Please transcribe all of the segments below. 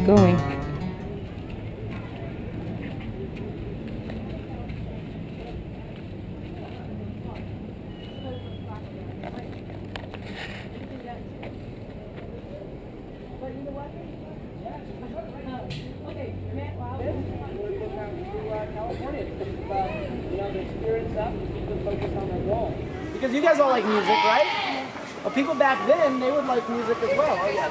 going. Because you guys all like music, right? Well, people back then, they would like music as well. Oh, yeah.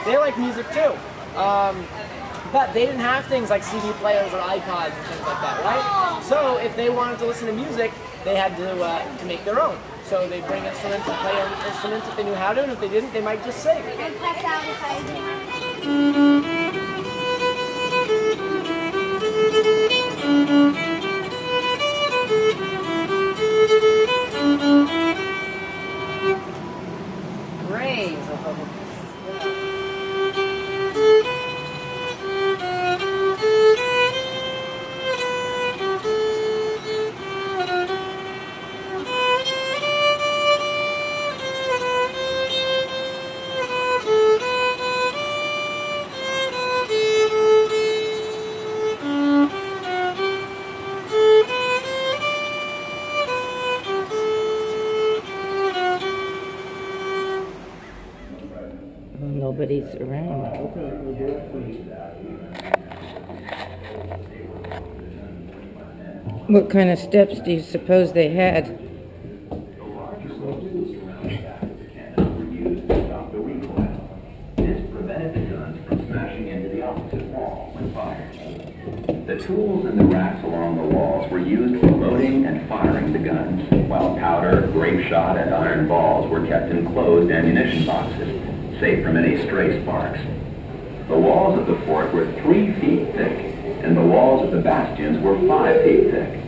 They like music too. But they didn't have things like CD players or iPods and things like that, right? So if they wanted to listen to music, they had to make their own. So they bring instruments and play instruments if they knew how to, and if they didn't, they might just sing. Great. Nobody's around. What kind of steps do you suppose they had? This prevented the guns from smashing into the opposite wall when fired. The tools in the racks along the walls were used for loading and firing the guns, while powder, grape shot, and iron balls were kept in closed ammunition boxes, safe from any stray sparks. The walls of the fort were 3 feet thick, and the walls of the bastions were 5 feet thick.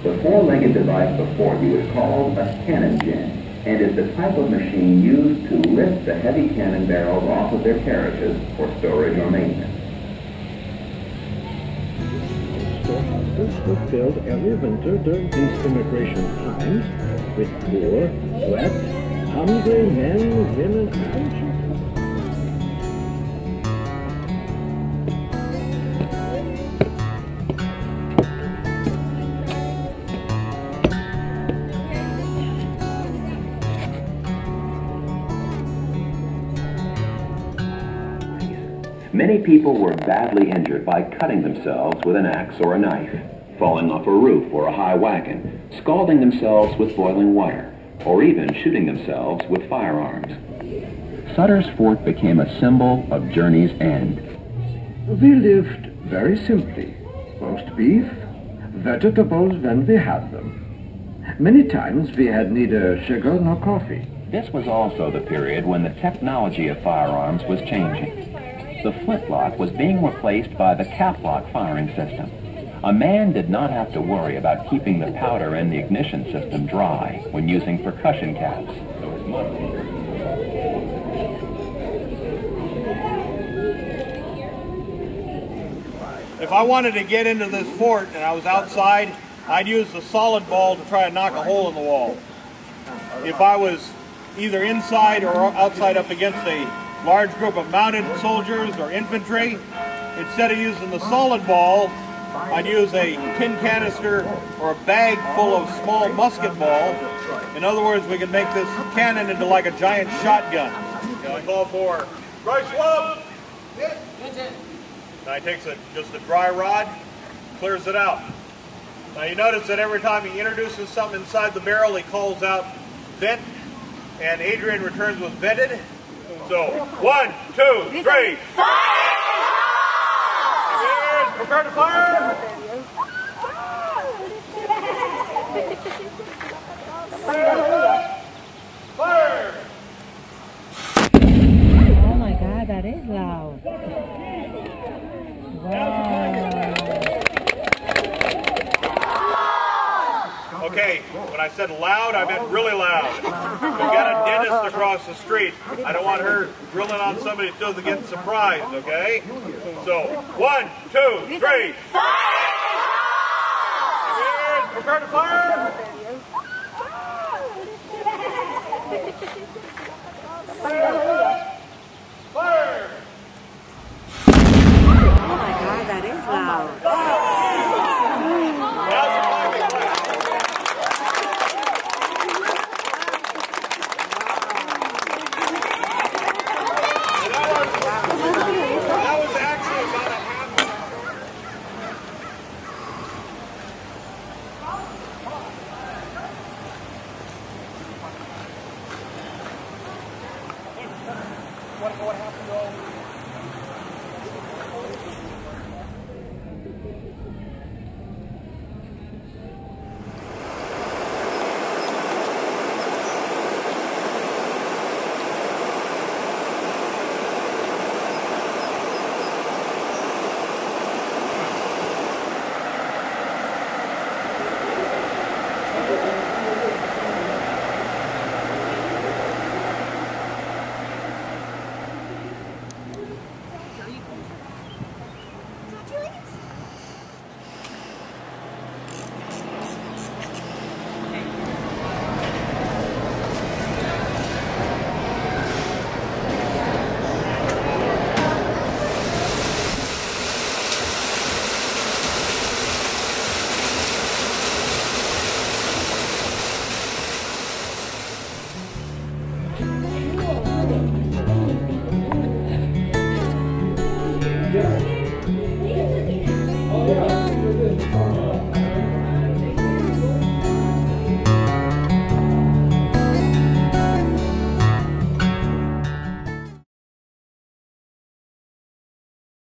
The four-legged device before you is called a cannon gin, and is the type of machine used to lift the heavy cannon barrels off of their carriages for storage or maintenance. Storehouses were filled every winter during these immigration times with poor, wet, hungry men, women, and children. Many people were badly injured by cutting themselves with an axe or a knife, falling off a roof or a high wagon, scalding themselves with boiling water, or even shooting themselves with firearms. Sutter's fort became a symbol of journey's end. We lived very simply. Roast beef, vegetables when we had them. Many times we had neither sugar nor coffee. This was also the period when the technology of firearms was changing. The flintlock was being replaced by the cap-lock firing system. A man did not have to worry about keeping the powder in the ignition system dry when using percussion caps. If I wanted to get into this fort and I was outside, I'd use the solid ball to try and knock a hole in the wall. If I was either inside or outside up against a large group of mounted soldiers or infantry, instead of using the solid ball, I'd use a tin canister or a bag full of small musket balls. In other words, we can make this cannon into like a giant shotgun. I call for dry swab. Now he takes just a dry rod, clears it out. Now you notice that every time he introduces something inside the barrel, he calls out vent, and Adrian returns with vented. So, 1, 2, 3. Fire! Prepare to fire! Fire! Oh my God, that is loud. Wow. Okay, when I said loud, I meant really loud. We've got a dentist across the street. I don't want her drilling on somebody that doesn't get surprised, okay? So, 1, 2, 3. Fire! Prepare to fire! Fire! Fire! what happened to all